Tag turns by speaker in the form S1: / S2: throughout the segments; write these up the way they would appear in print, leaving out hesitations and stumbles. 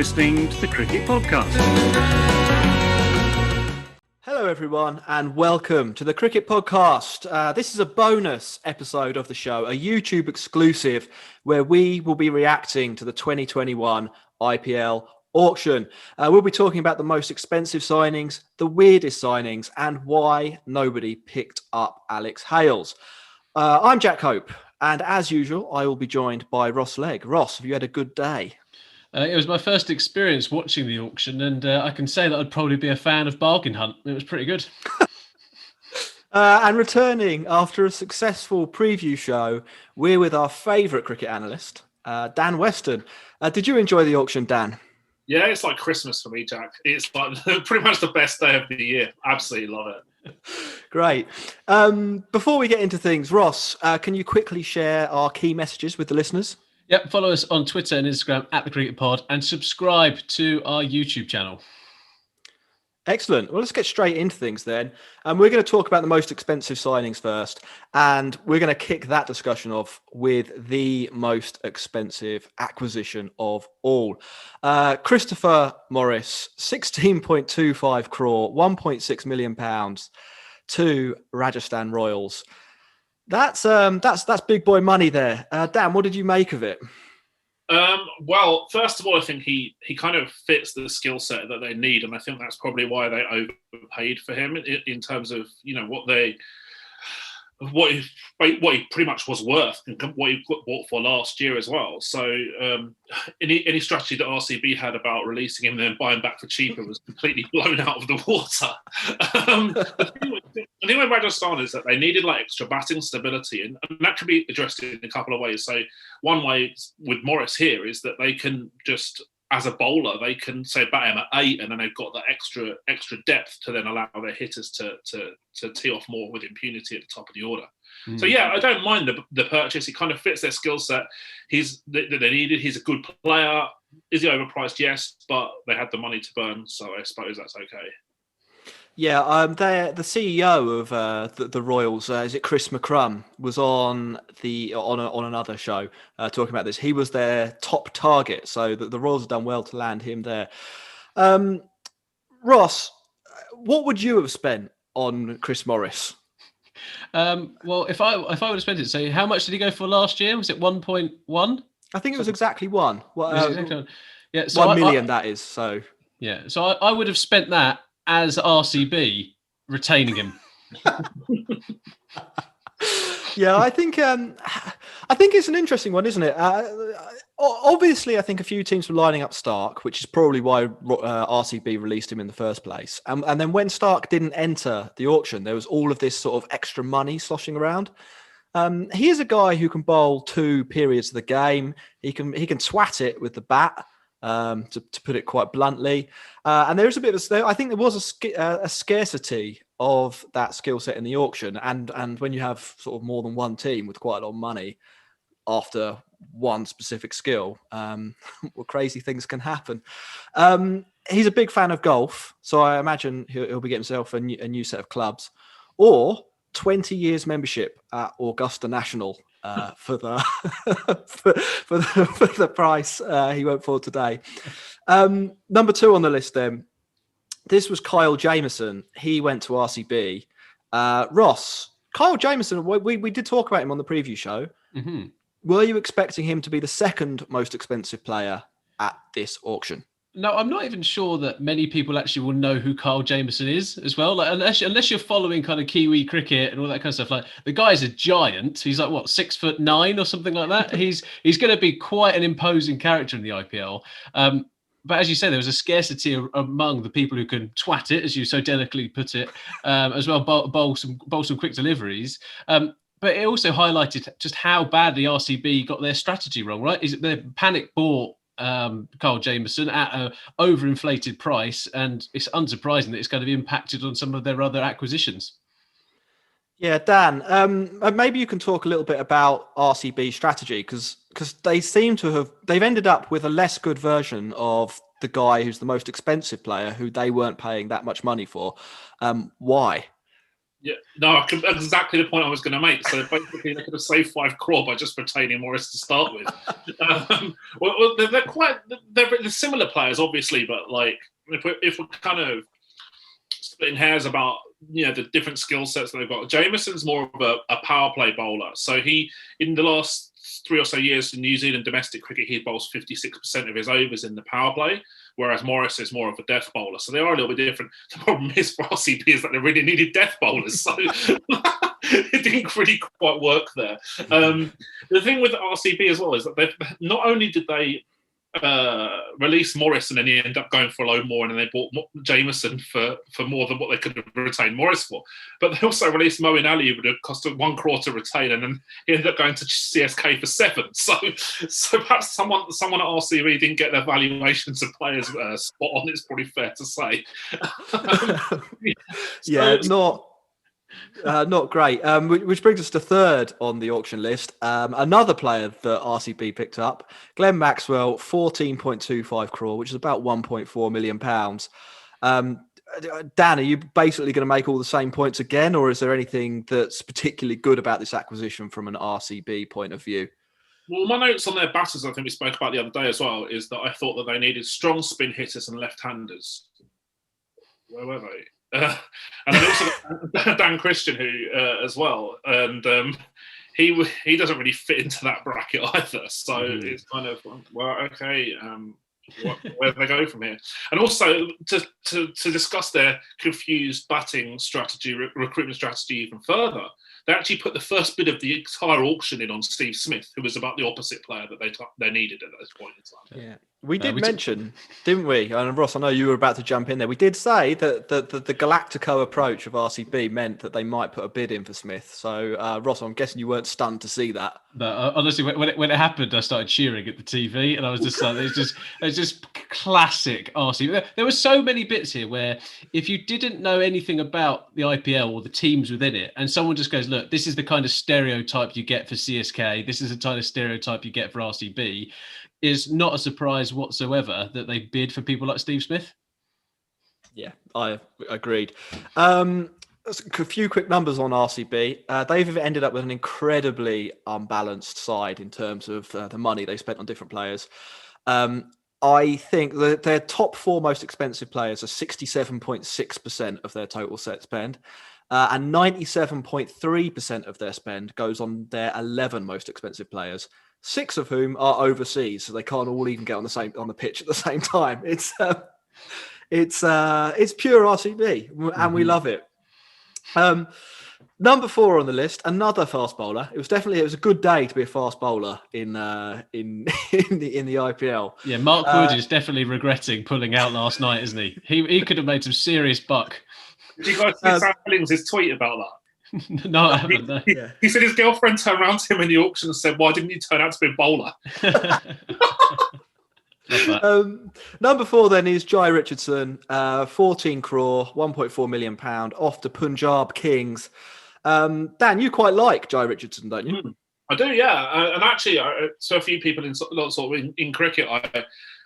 S1: listening to the Cricket Podcast.
S2: Hello everyone and welcome to the Cricket Podcast. This is a bonus episode of the show, a YouTube exclusive where we will be reacting to the 2021 IPL Auction. We'll be talking about the most expensive signings, the weirdest signings, and why nobody picked up Alex Hales. I'm Jack Hope, and as usual, I will be joined by Ross Legg. Ross, have you had a good day?
S3: It was my first experience watching the auction, and I can say that I'd probably be a fan of Bargain Hunt. It was pretty good.
S2: And returning after a successful preview show, we're with our favourite cricket analyst, Dan Weston. Did you enjoy the auction, Dan?
S4: Yeah, it's like Christmas for me, Jack. It's like pretty much the best day of the year. Absolutely love it.
S2: Great. Before we get into things, Ross, can you quickly share our key messages with the listeners?
S3: Yep, follow us on Twitter and Instagram at The Cricket Pod and subscribe to our YouTube channel.
S2: Excellent. Well, let's get straight into things then. We're going to talk about the most expensive signings first, and we're going to kick that discussion off with the most expensive acquisition of all. Christopher Morris, 16.25 crore, £1.6 million to Rajasthan Royals. That's big boy money there. Dan, what did you make of it?
S4: Well, first of all, I think he kind of fits the skill set that they need, and I think that's probably why they overpaid for him in terms of what he pretty much was worth and what he bought for last year as well. So any strategy that RCB had about releasing him and then buying back for cheaper was completely blown out of the water. The thing with Rajasthan is that they needed like extra batting stability, and that can be addressed in a couple of ways. So one way with Morris here is that they can just, as a bowler, they can say bat him at 8, and then they've got that extra depth to then allow their hitters to tee off more with impunity at the top of the order. So yeah, I don't mind the purchase. He kind of fits their skill set. They needed. He's a good player. Is he overpriced? Yes, but they had the money to burn, so I suppose that's okay.
S2: Yeah, the CEO of the Royals, is it Chris McCrum, was on another show talking about this. He was their top target, so the Royals have done well to land him there. Ross, what would you have spent on Chris Morris?
S3: Well, if I would have spent it, so how much did he go for last year? Was it 1.1?
S2: I think it was exactly one.
S3: Yeah, so
S2: 1 million. That is so.
S3: Yeah, so I would have spent that as RCB retaining him.
S2: Yeah, I think it's an interesting one, isn't it? Obviously, I think a few teams were lining up Stark, which is probably why RCB released him in the first place. And then when Stark didn't enter the auction, there was all of this sort of extra money sloshing around. He is a guy who can bowl 2 periods of the game. He can swat it with the bat. To put it quite bluntly, and there's a bit of I think there was a scarcity of that skill set in the auction, and when you have sort of more than one team with quite a lot of money after one specific skill, well, crazy things can happen. He's a big fan of golf, so I imagine he'll be getting himself a new set of clubs, or 20 years membership at Augusta National. For the for the price he went for today. Number 2 on the list then. This was Kyle Jamieson. He went to RCB. Ross, Kyle Jamieson, we did talk about him on the preview show. Mm-hmm. Were you expecting him to be the second most expensive player at this auction?
S3: No, I'm not even sure that many people actually will know who Kyle Jamieson is as well. Like, unless you're following kind of Kiwi cricket and all that kind of stuff. Like, the guy's a giant. He's like, what, 6'9" or something like that. He's going to be quite an imposing character in the IPL. But as you say, there was a scarcity among the people who can twat it, as you so delicately put it, as well, bowl some quick deliveries. But it also highlighted just how badly RCB got their strategy wrong, right? Is it they panic bought Kyle Jamieson at an overinflated price, and it's unsurprising that it's going to be impacted on some of their other acquisitions.
S2: Yeah, Dan, maybe you can talk a little bit about RCB strategy, because they seem to have, they've ended up with a less good version of the guy who's the most expensive player, who they weren't paying that much money for. Why?
S4: Yeah, no, exactly the point I was going to make. So basically, they could have saved 5 crore by just retaining Morris to start with. Well, they're similar players, obviously, but like if we're kind of splitting hairs about the different skill sets that they've got, Jameson's more of a power play bowler. So he, in the last 3 or so years in New Zealand domestic cricket, he bowls 56% of his overs in the power play, whereas Morris is more of a death bowler. So they are a little bit different. The problem is for RCB is that they really needed death bowlers. So it didn't really quite work there. The thing with RCB as well is that they've not only did they release Morris and then he ended up going for a load more and then they bought Jameson for more than what they could have retained Morris for, but they also released Moeen Ali, who would have cost 1 crore to retain, and then he ended up going to CSK for 7. So perhaps someone at RCB didn't get their valuations of players spot on. It's probably fair to say.
S2: Not great. Which brings us to third on the auction list. Another player that RCB picked up, Glenn Maxwell, 14.25 crore, which is about 1.4 million pounds. Dan, are you basically going to make all the same points again, or is there anything that's particularly good about this acquisition from an RCB point of view?
S4: Well, my notes on their batters, I think we spoke about the other day as well, is that I thought that they needed strong spin hitters and left-handers. Where were they? And then also Dan Christian, who as well, and he doesn't really fit into that bracket either. So it's kind of, well, okay, where do they go from here? And also to discuss their confused batting strategy, recruitment strategy even further, they actually put the first bid of the entire auction in on Steve Smith, who was about the opposite player that they needed at this point in time.
S2: Yeah. We did mention, didn't we? And Ross, I know you were about to jump in there. We did say that the Galactico approach of RCB meant that they might put a bid in for Smith. So, Ross, I'm guessing you weren't stunned to see that.
S3: No, honestly, when it happened, I started cheering at the TV, and I was just like, it's just classic RCB. There were so many bits here where if you didn't know anything about the IPL or the teams within it, and someone just goes, look, this is the kind of stereotype you get for CSK, this is the kind of stereotype you get for RCB, is not a surprise whatsoever that they bid for people like Steve Smith.
S2: Yeah, I agreed. A few quick numbers on RCB. They've ended up with an incredibly unbalanced side in terms of the money they spent on different players. I think that their top 4 most expensive players are 67.6% of their total set spend. And 97.3% of their spend goes on their 11 most expensive players, 6 of whom are overseas, so they can't all even get on the pitch at the same time. It's pure RCB, and we love it. Number 4 on the list, another fast bowler. It was a good day to be a fast bowler in the IPL.
S3: Yeah, Mark Wood is definitely regretting pulling out last night, isn't he? He could have made some serious buck.
S4: Did you guys see Sam Billings' tweet about that?
S3: No, I haven't. No.
S4: He said his girlfriend turned around to him in the auction and said, "Why didn't you turn out to be a bowler?"
S2: Number 4 then is Jai Richardson, 14 crore, 1.4 million pound, off to Punjab Kings. Dan, you quite like Jai Richardson, don't you?
S4: I do, yeah. And actually, so a few people in cricket,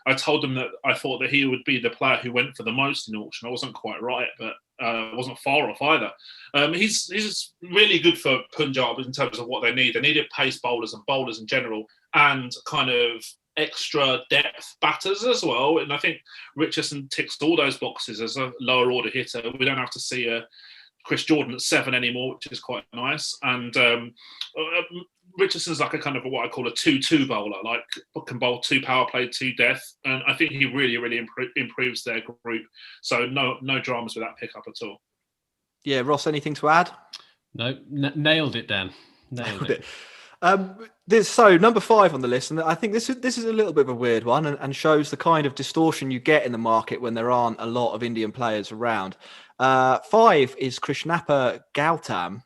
S4: I told them that I thought that he would be the player who went for the most in auction. I wasn't quite right, but I wasn't far off either. He's really good for Punjab in terms of what they need. They needed pace bowlers and bowlers in general, and kind of extra depth batters as well. And I think Richardson ticks all those boxes as a lower order hitter. We don't have to see Chris Jordan at 7 anymore, which is quite nice. And Richardson's like a kind of what I call a 2-2 bowler, like can bowl 2 power play, 2 death. And I think he really, really improves their group. So no dramas with that pickup at all.
S2: Yeah, Ross, anything to add?
S3: No, nailed it, Dan. Nailed it.
S2: So number 5 on the list, and I think this is a little bit of a weird one, and shows the kind of distortion you get in the market when there aren't a lot of Indian players around. 5 is Krishnappa Gautam,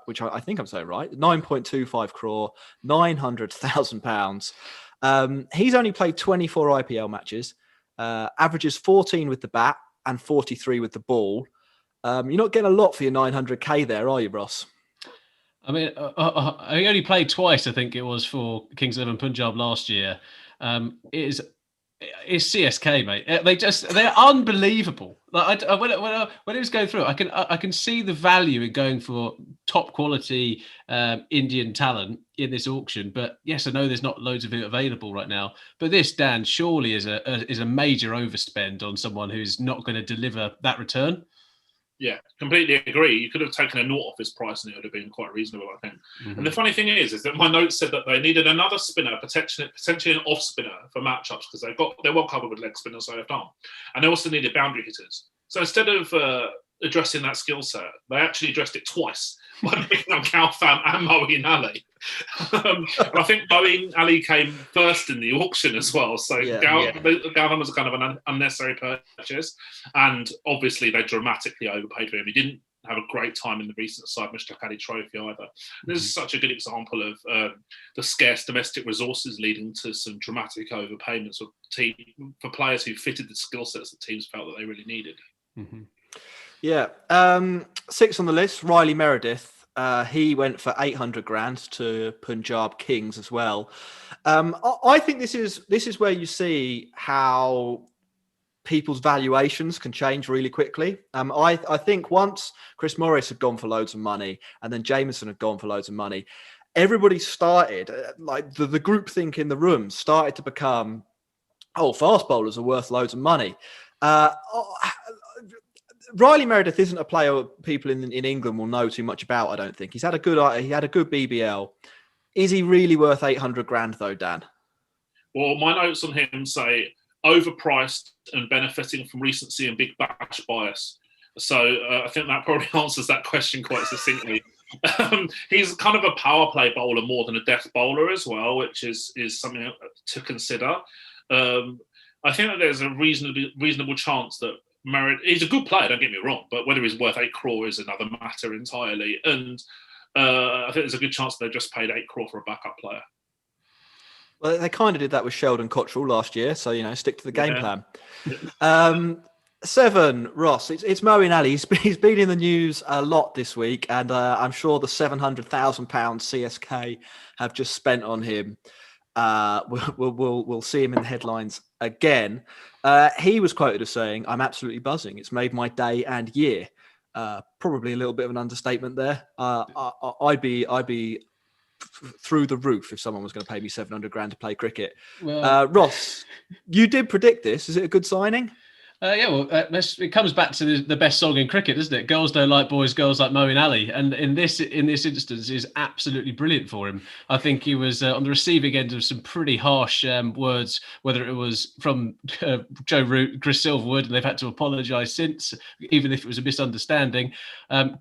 S2: which I think I'm saying right, 9.25 crore, £900,000. He's only played 24 IPL matches, averages 14 with the bat and 43 with the ball. You're not getting a lot for your 900k there, are you, Ross?
S3: I mean, he only played twice, I think it was, for Kings XI Punjab last year. It's CSK, mate. They're unbelievable. Like when it was going through, I can see the value in going for top quality Indian talent in this auction. But yes, I know there's not loads of it available right now. But this, Dan, surely is a major overspend on someone who's not going to deliver that return.
S4: Yeah, completely agree. You could have taken a naught off his price and it would have been quite reasonable, I think.
S3: Mm-hmm.
S4: And the funny thing is that my notes said that they needed another spinner, potentially an off spinner for matchups because they're well covered with leg spinners so left arm, and they also needed boundary hitters. So instead of addressing that skill set, they actually addressed it twice by picking up Galfam and Moeen Ali. I think Moeen Ali came first in the auction as well. So Galfam was kind of an unnecessary purchase. And obviously they dramatically overpaid for him. He didn't have a great time in the recent Syed Mushtaq Ali Trophy either. This is such a good example of the scarce domestic resources leading to some dramatic overpayments for players who fitted the skill sets that teams felt that they really needed.
S3: Mm-hmm.
S2: Yeah. 6 on the list, Riley Meredith. He went for 800 grand to Punjab Kings as well. I think this is where you see how people's valuations can change really quickly. I think once Chris Morris had gone for loads of money and then Jameson had gone for loads of money, everybody started, like the group think in the room started to become, fast bowlers are worth loads of money. Riley Meredith isn't a player people in England will know too much about, I don't think. He had a good BBL. Is he really worth 800 grand though, Dan?
S4: Well, my notes on him say overpriced and benefiting from recency and big bash bias. So I think that probably answers that question quite succinctly. He's kind of a power play bowler more than a death bowler as well, which is something to consider. I think that there's a reasonable chance that he's a good player, don't get me wrong, but whether he's worth 8 crore is another matter entirely. And I think there's a good chance they just paid 8 crore for a backup player.
S2: Well, they kind of did that with Sheldon Cottrell last year, so stick to the game plan. 7, Ross. It's Moeen Ali. He's been in the news a lot this week, and I'm sure the £700,000 CSK have just spent on him. We'll see him in the headlines again. He was quoted as saying, "I'm absolutely buzzing. It's made my day and year." Probably a little bit of an understatement there. I'd be through the roof if someone was going to pay me 700 grand to play cricket. Well, Ross, you did predict this. Is it a good signing?
S3: It comes back to the best song in cricket, doesn't it? Girls don't like boys, girls like Moeen Ali. And in this instance, is absolutely brilliant for him. I think he was on the receiving end of some pretty harsh words, whether it was from Joe Root, Chris Silverwood, and they've had to apologise since, even if it was a misunderstanding.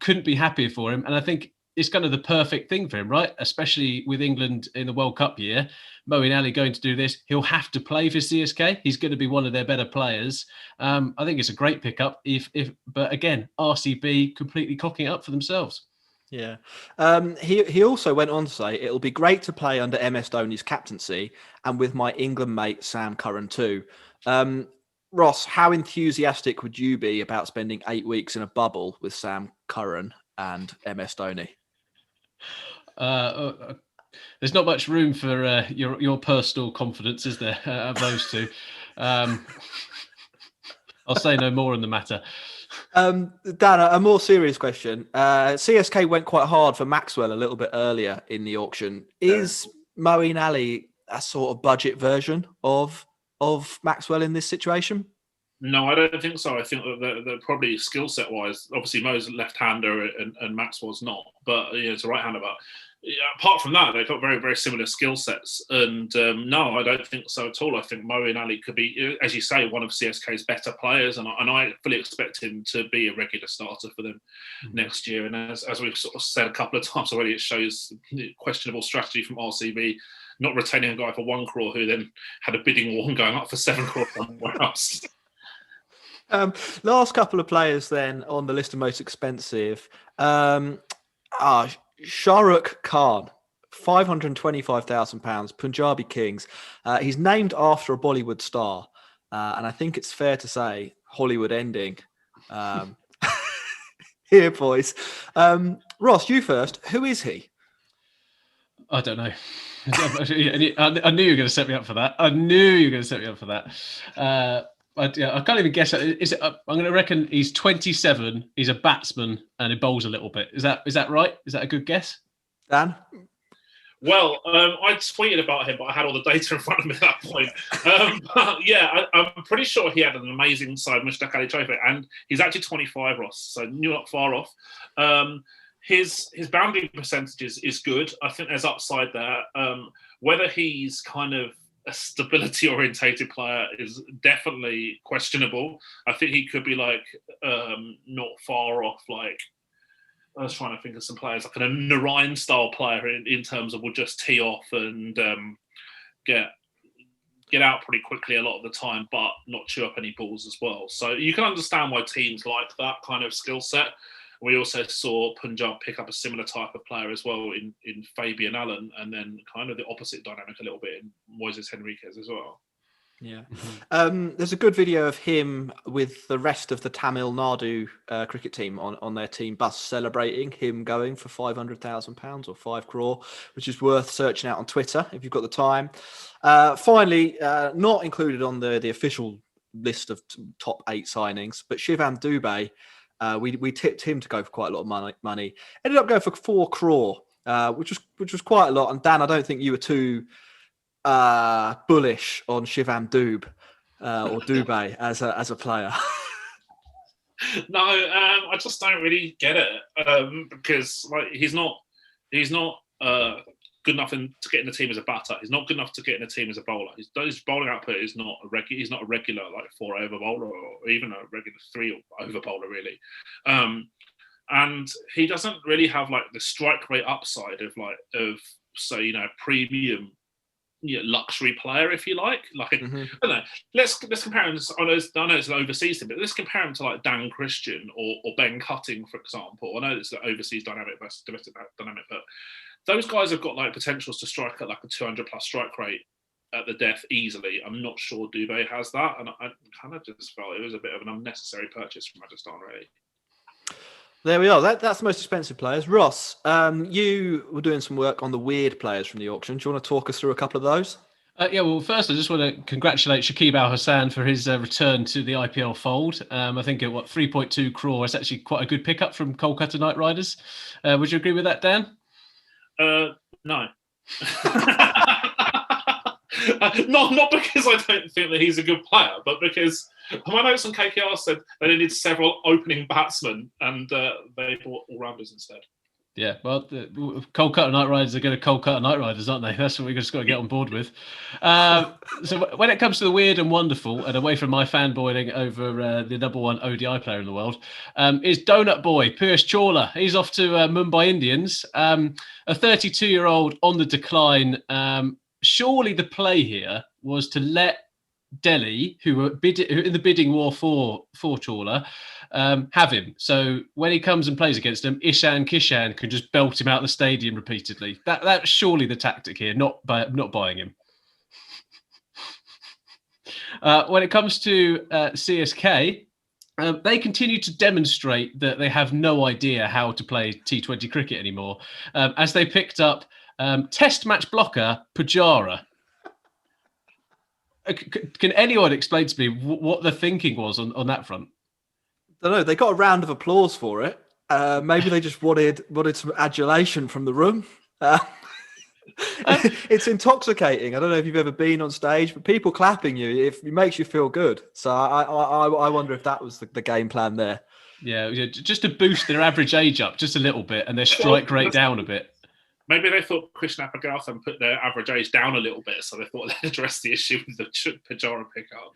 S3: Couldn't be happier for him. And I think it's kind of the perfect thing for him, right? Especially with England in the World Cup year. Moeen Ali going to do this. He'll have to play for CSK. He's going to be one of their better players. I think it's a great pickup. But again, RCB completely cocking it up for themselves.
S2: Yeah. He also went on to say, it'll be great to play under MS Dhoni's captaincy and with my England mate, Sam Curran too. Ross, how enthusiastic would you be about spending 8 weeks in a bubble with Sam Curran and MS Dhoni?
S3: There's not much room for your personal confidence, is there, of those two? I'll say no more on the matter.
S2: Dan, a more serious question. CSK went quite hard for Maxwell a little bit earlier in the auction. Is Moeen Ali a sort of budget version of Maxwell in this situation?
S4: No, I don't think so. I think that they're probably skill set wise. Obviously, Mo's a left-hander and Maxwell's not, but it's a right-hander. But apart from that, they've got very, very similar skill sets. And no, I don't think so at all. I think Moeen Ali could be, as you say, one of CSK's better players, and I fully expect him to be a regular starter for them next year. And as we've sort of said a couple of times already, it shows questionable strategy from RCB. Not retaining a guy for 1 crore who then had a bidding war and going up for 7 crore somewhere else.
S2: Last couple of players then on the list of most expensive. Shah Rukh Khan, £525,000, Punjabi Kings. He's named after a Bollywood star. And I think it's fair to say Hollywood ending. Here, boys. Ross, you first. Who is he?
S3: I don't know. I knew you were going to set me up for that. I can't even guess. Is it? I'm going to reckon he's 27. He's a batsman and he bowls a little bit. Is that right? Is that a good guess?
S2: Dan?
S4: Well, I tweeted about him, but I had all the data in front of me at that point. I'm pretty sure he had an amazing side, Mushtaq Ali Trophy, and he's actually 25, Ross, so you're not far off. His boundary percentages is good. I think there's upside there. Whether he's kind of a stability-orientated player is definitely questionable. I think he could be not far off. I was trying to think of some players like a Narayan style player in terms of will just tee off and get out pretty quickly a lot of the time, but not chew up any balls as well. So you can understand why teams like that kind of skill set. We also saw Punjab pick up a similar type of player as well in Fabian Allen, and then kind of the opposite dynamic a little bit in Moises Henriquez as well.
S2: Yeah. There's a good video of him with the rest of the Tamil Nadu cricket team on their team bus celebrating him going for £500,000 or 5 crore, which is worth searching out on Twitter if you've got the time. Finally, not included on the official list of top 8 signings, but Shivam Dube. We tipped him to go for quite a lot of money. Ended up going for 4 crore, which was quite a lot. And Dan, I don't think you were too bullish on Shivam Dube or Dube as a player.
S4: No, I just don't really get it because he's not good enough to get in the team as a batter. He's not good enough to get in the team as a bowler. His bowling output is not he's not a regular 4 over bowler or even a regular 3 over bowler really. And he doesn't really have the strike rate upside of premium luxury player, if you like. I don't know. Let's compare him. I know it's an overseas thing, but let's compare him to Dan Christian or Ben Cutting, for example. I know it's an overseas dynamic versus domestic dynamic, but those guys have got potentials to strike at a 200 plus strike rate at the death easily. I'm not sure Dube has that, and I kind of just felt it was a bit of an unnecessary purchase from Rajasthan, really.
S2: There we are. That's the most expensive players. Ross, you were doing some work on the weird players from the auction. Do you want to talk us through a couple of those?
S3: First, I just want to congratulate Shakib Al Hassan for his return to the IPL fold. I think at 3.2 crore, it's actually quite a good pickup from Kolkata Knight Riders. Would you agree with that, Dan?
S4: No. Not because I don't think that he's a good player, but because my notes on KKR said they needed several opening batsmen, and they bought all-rounders instead.
S3: Yeah, well, the Kolkata Knight Riders are going to Kolkata Knight Riders, aren't they? That's what we've just got to get on board with. So when it comes to the weird and wonderful, and away from my fanboying over the number 1 ODI player in the world, is Donut Boy, Piyush Chawla. He's off to Mumbai Indians, a 32-year-old on the decline. Surely the play here was to let Delhi, who were in the bidding war for Chawla, have him. So when he comes and plays against them, Ishan Kishan can just belt him out the stadium repeatedly. That's surely the tactic here, not buying him. When it comes to CSK, they continue to demonstrate that they have no idea how to play T20 cricket anymore, as they picked up Test match blocker Pujara. Can anyone explain to me what the thinking was on that front?
S2: I don't know. They got a round of applause for it. Maybe they just wanted some adulation from the room. It's intoxicating. I don't know if you've ever been on stage, but people clapping you, it makes you feel good. So I wonder if that was the game plan there.
S3: Yeah, just to boost their average age up just a little bit and their strike rate down a bit.
S4: Maybe they thought Krishna Pagarthan put their average age down a little bit, so they thought they'd address the issue with the Pujara pickup.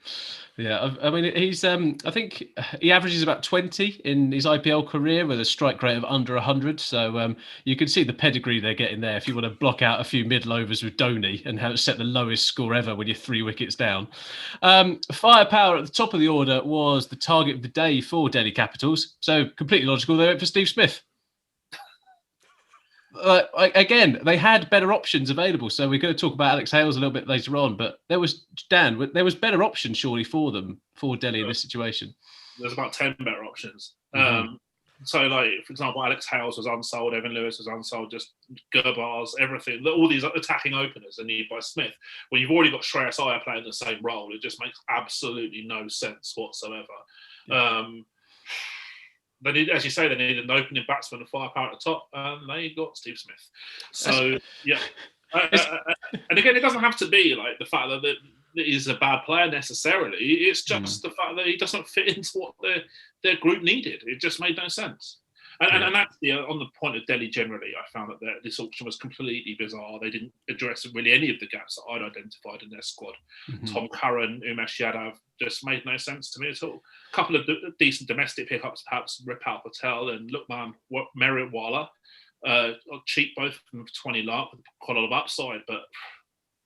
S4: Yeah,
S3: I mean, he's. I think he averages about 20 in his IPL career with a strike rate of under 100. So you can see the pedigree they're getting there. If you want to block out a few middle overs with Dhoni and have set the lowest score ever when you're 3 wickets down. Firepower at the top of the order was the target of the day for Delhi Capitals. So completely logical. They went for Steve Smith. Again, they had better options available, so we're going to talk about Alex Hales a little bit later on. But there was better options surely for them for Delhi in this situation.
S4: There's about 10 better options. So, like, for example, Alex Hales was unsold, Evan Lewis was unsold, just Gurbars, everything. All these attacking openers are needed by Smith. When you've already got Shreyas Iyer playing the same role, it just makes absolutely no sense whatsoever. Yeah. They need, as you say, they need an opening batsman and firepower at the top, and they got Steve Smith. So, yeah. And again, it doesn't have to be like the fact that he's a bad player necessarily. It's just the fact that he doesn't fit into what their group needed. It just made no sense. And actually, on the point of Delhi generally, I found that this auction was completely bizarre. They didn't address really any of the gaps that I'd identified in their squad. Tom Curran, Umesh Yadav just made no sense to me at all. A couple of decent domestic pickups, perhaps Ripal Patel and Lukman Meriwala. Cheap both from 20 lark with quite a lot of upside, but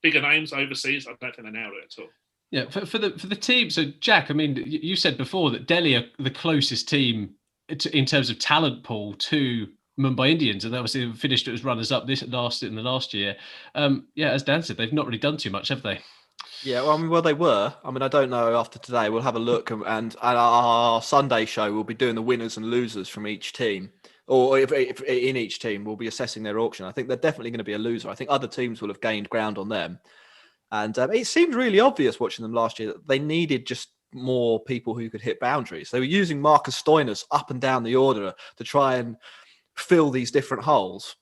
S4: bigger names overseas, I don't think they nailed it at all.
S3: Yeah, for the team. So, Jack, I mean, you said before that Delhi are the closest team in terms of talent pool to Mumbai Indians, and obviously finished as runners up in the last year. As Dan said, they've not really done too much, have they?
S2: Yeah, well, they were. I mean, I don't know. After today, we'll have a look, and our Sunday show, we'll be doing the winners and losers from each team. Or if in each team, we'll be assessing their auction. I think they're definitely going to be a loser. I think other teams will have gained ground on them. And it seemed really obvious watching them last year that they needed just more people who could hit boundaries. They were using Marcus Stoinis up and down the order to try and fill these different holes,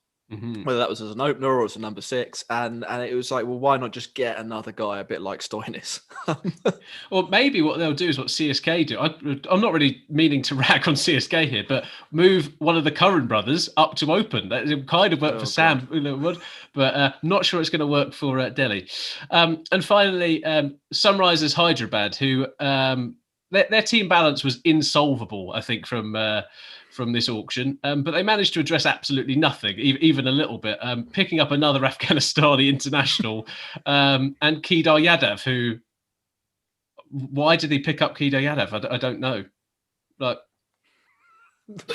S2: whether that was as an opener or as a number 6. And it was like, well, why not just get another guy a bit like Stoinis?
S3: Or maybe what they'll do is what CSK do. I'm not really meaning to rag on CSK here, but move one of the Curran brothers up to open. That kind of worked for Sam, but not sure it's going to work for Delhi. And finally, Sunrisers Hyderabad, who their team balance was insolvable, I think, from this auction, but they managed to address absolutely nothing, even a little bit, picking up another Afghanistani international and Kedar Yadav, who, why did he pick up Kedar Yadav? I don't know. Like,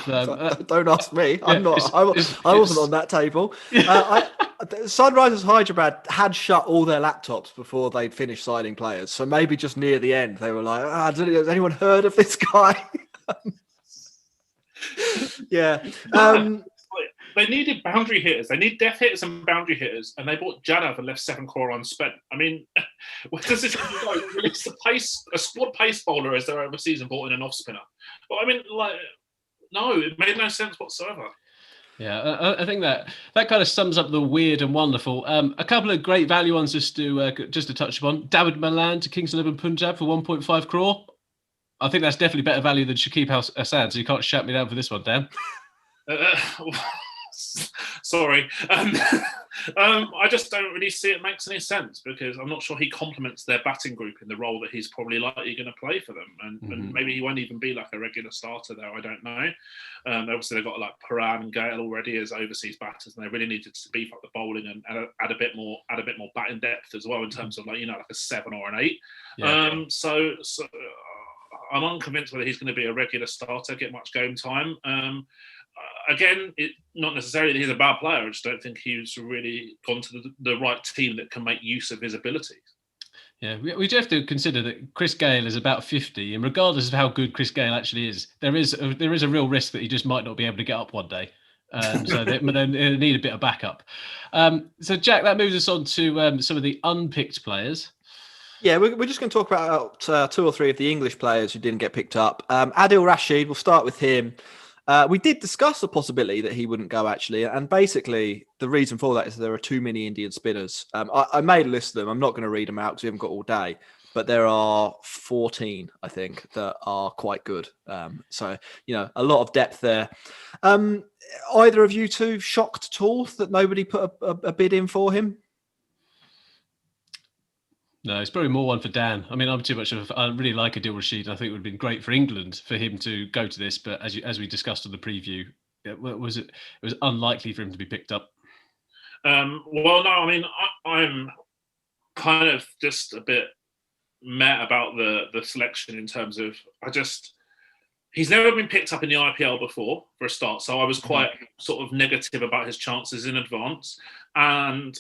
S2: don't ask me. I wasn't on that table. Sunrisers Hyderabad had shut all their laptops before they'd finished signing players, so maybe just near the end they were like, has anyone heard of this guy? Yeah.
S4: They needed boundary hitters. They need death hitters and boundary hitters, and they bought Jadav and left 7 crore unspent. I mean, where does this go? Release a squad pace bowler as their overseas and bought in an off spinner. But I mean, like, no, it made no sense whatsoever.
S3: Yeah, I think that kind of sums up the weird and wonderful. A couple of great value ones just to touch upon. David Malan to Kings 11 Punjab for 1.5 crore. I think that's definitely better value than Shakib Hassan, so you can't shut me down for this one, Dan.
S4: Sorry. I just don't really see it makes any sense, because I'm not sure he complements their batting group in the role that he's probably likely going to play for them. And maybe he won't even be like a regular starter there. I don't know. Obviously, they've got like Paran and Gale already as overseas batters, and they really needed to beef up the bowling and add a bit more batting depth as well in terms of like a 7 or an 8. Yeah. So I'm unconvinced whether he's going to be a regular starter, get much game time. Again, not necessarily that he's a bad player. I just don't think he's really gone to the right team that can make use of his abilities.
S3: Yeah, we do have to consider that Chris Gale is about 50, and regardless of how good Chris Gale actually is, there is a real risk that he just might not be able to get up one day. So they need a bit of backup. So, Jack, that moves us on to some of the unpicked players.
S2: Yeah, we're just going to talk about 2 or 3 of the English players who didn't get picked up. Adil Rashid, we'll start with him. We did discuss the possibility that he wouldn't go, actually. And basically, the reason for that is there are too many Indian spinners. I made a list of them. I'm not going to read them out because we haven't got all day. But there are 14, I think, that are quite good. So, a lot of depth there. Either of you two shocked at all that nobody put a bid in for him?
S3: No, it's probably more one for Dan. I mean, I really like Adil Rashid. I think it would have been great for England for him to go to this. But as we discussed on the preview, it was unlikely for him to be picked up.
S4: Well, no, I mean, I'm kind of just a bit mad about the selection in terms of he's never been picked up in the IPL before, for a start. So I was quite sort of negative about his chances in advance. And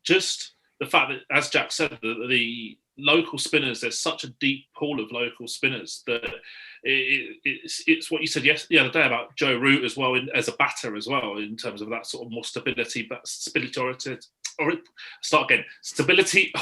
S4: just the fact that, as Jack said, the local spinners, there's such a deep pool of local spinners that it's what you said the other day about Joe Root as well, as a batter as well, in terms of that sort of more stability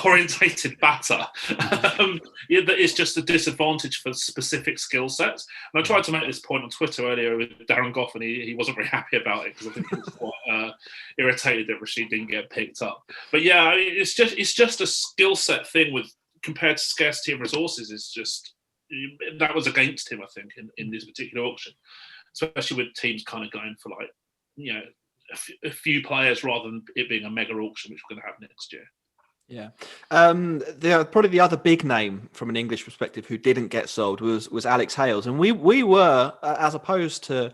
S4: orientated batter. That is just a disadvantage for specific skill sets. And I tried to make this point on Twitter earlier with Darren Goff, and he wasn't very happy about it, because I think he was quite irritated that Rashid didn't get picked up. But yeah, I mean, it's just a skill set thing with compared to scarcity of resources. It's just that was against him, I think, in this particular auction, especially with teams kind of going for like, you know, a few players rather than it being a mega auction, which we're going to have next year.
S2: Yeah. Probably the other big name from an English perspective who didn't get sold was Alex Hales. And we were, as opposed to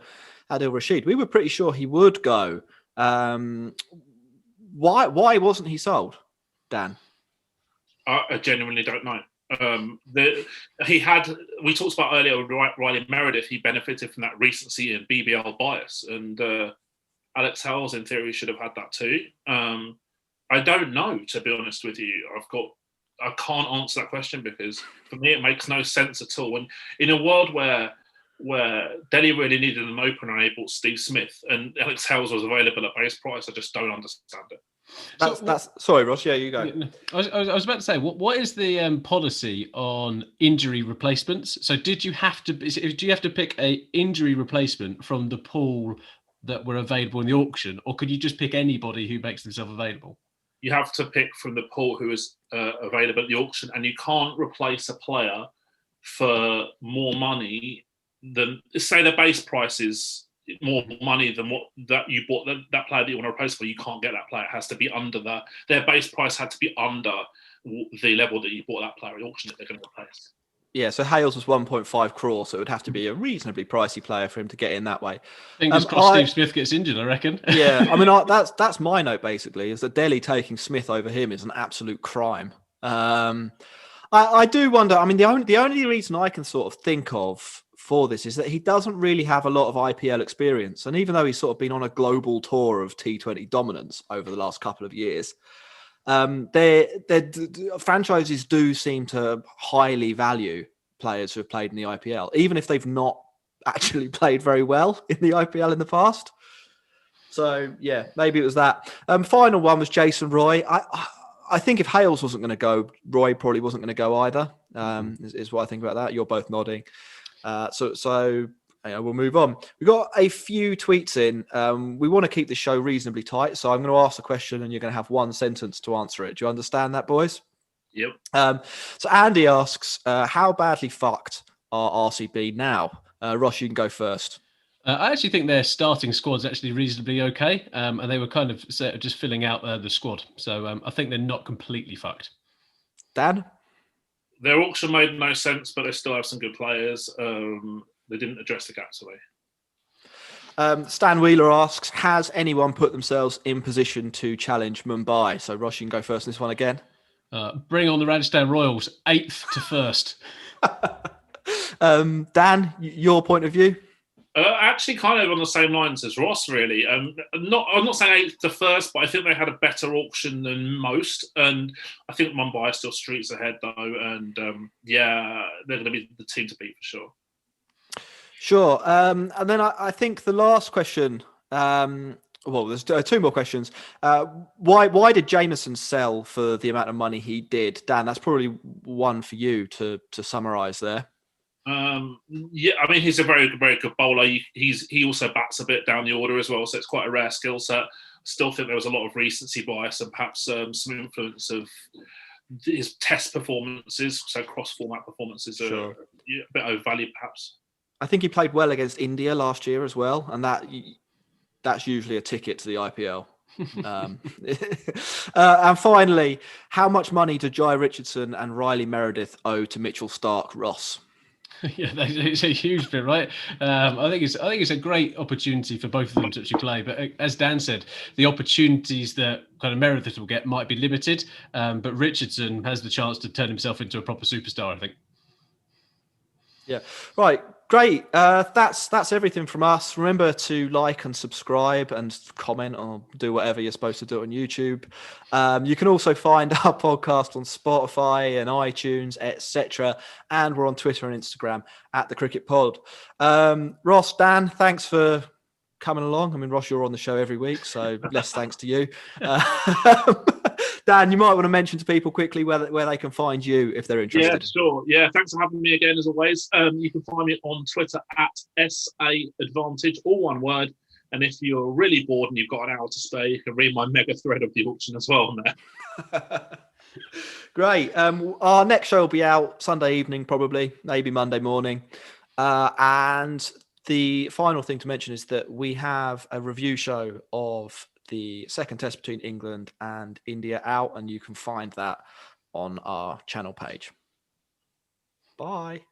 S2: Adil Rashid, we were pretty sure he would go. Why wasn't he sold, Dan?
S4: I genuinely don't know. We talked about earlier with Riley Meredith, he benefited from that recency and BBL bias, and Alex Hales in theory should have had that too. I don't know, to be honest with you. I can't answer that question, because for me it makes no sense at all. And in a world where Delhi really needed an opener and they bought Steve Smith, and Alex Hales was available at base price, I just don't understand it.
S2: Sorry, Ross. Yeah, you go.
S3: I was about to say, what is the policy on injury replacements? So, do you have to pick a injury replacement from the pool that were available in the auction, or could you just pick anybody who makes themselves available?
S4: You have to pick from the pool who is available at the auction, and you can't replace a player for more money than, say, the base price is more money than what that you bought that player that you want to replace for. You can't get that player. It has to be under their base price had to be under the level that you bought that player at the auction that they're going to replace.
S2: Yeah, so Hales was 1.5 crore, so it would have to be a reasonably pricey player for him to get in that way.
S3: Fingers crossed Steve Smith gets injured, I reckon.
S2: Yeah, I mean, that's my note, basically, is that Delhi taking Smith over him is an absolute crime. I do wonder, I mean, the only reason I can sort of think of for this is that he doesn't really have a lot of IPL experience. And even though he's sort of been on a global tour of T20 dominance over the last couple of years, franchises do seem to highly value players who have played in the IPL, even if they've not actually played very well in the IPL in the past. So, yeah, maybe it was that. Final one was Jason Roy. I think if Hales wasn't going to go, Roy probably wasn't going to go either, is what I think about that. You're both nodding. So we'll move on. We've got a few tweets in. We want to keep the show reasonably tight, so I'm going to ask a question and you're going to have one sentence to answer it. Do you understand that, boys?
S4: Yep.
S2: So Andy asks, how badly fucked are RCB now? Ross, you can go first.
S3: I actually think their starting squad's actually reasonably okay, and they were kind of just filling out the squad. So I think they're not completely fucked.
S2: Dan?
S4: Their auction made no sense, but they still have some good players. They didn't address the gaps away.
S2: Stan Wheeler asks, has anyone put themselves in position to challenge Mumbai? So Ross, you can go first on this one again.
S3: Bring on the Rajasthan Royals, 8th to 1st.
S2: Dan, your point of view?
S4: Actually, kind of on the same lines as Ross, really. I'm not saying 8th to 1st, but I think they had a better auction than most. And I think Mumbai are still streets ahead, though. And they're going to be the team to beat for sure.
S2: Sure. And then I think the last question, there's two more questions. Why did Jameson sell for the amount of money he did? Dan, that's probably one for you to summarise there.
S4: I mean, he's a very, very good bowler. He also bats a bit down the order as well, so it's quite a rare skill set. Still think there was a lot of recency bias and perhaps some influence of his test performances, so cross-format performances are a bit overvalued perhaps.
S2: I think he played well against India last year as well, and that's usually a ticket to the IPL. And finally, how much money do Jai Richardson and Riley Meredith owe to Mitchell Starc, Ross?
S3: Yeah, it's a huge bit, right? I think it's a great opportunity for both of them to actually play. But as Dan said, the opportunities that kind of Meredith will get might be limited. But Richardson has the chance to turn himself into a proper superstar, I think.
S2: Yeah. Right. Great. That's everything from us. Remember to like and subscribe and comment or do whatever you're supposed to do on YouTube. You can also find our podcast on Spotify and iTunes, etc. And we're on Twitter and Instagram at the Cricket Pod. Ross, Dan, thanks for coming along. I mean, Ross, you're on the show every week, so less thanks to you. Dan, you might want to mention to people quickly where they can find you if they're interested.
S4: Yeah, sure. Yeah, thanks for having me again, as always. You can find me on Twitter at SAAdvantage, all one word. And if you're really bored and you've got an hour to spare, you can read my mega thread of the auction as well on there.
S2: Great. Our next show will be out Sunday evening, probably, maybe Monday morning. And the final thing to mention is that we have a review show of the second test between England and India out, and you can find that on our channel page. Bye.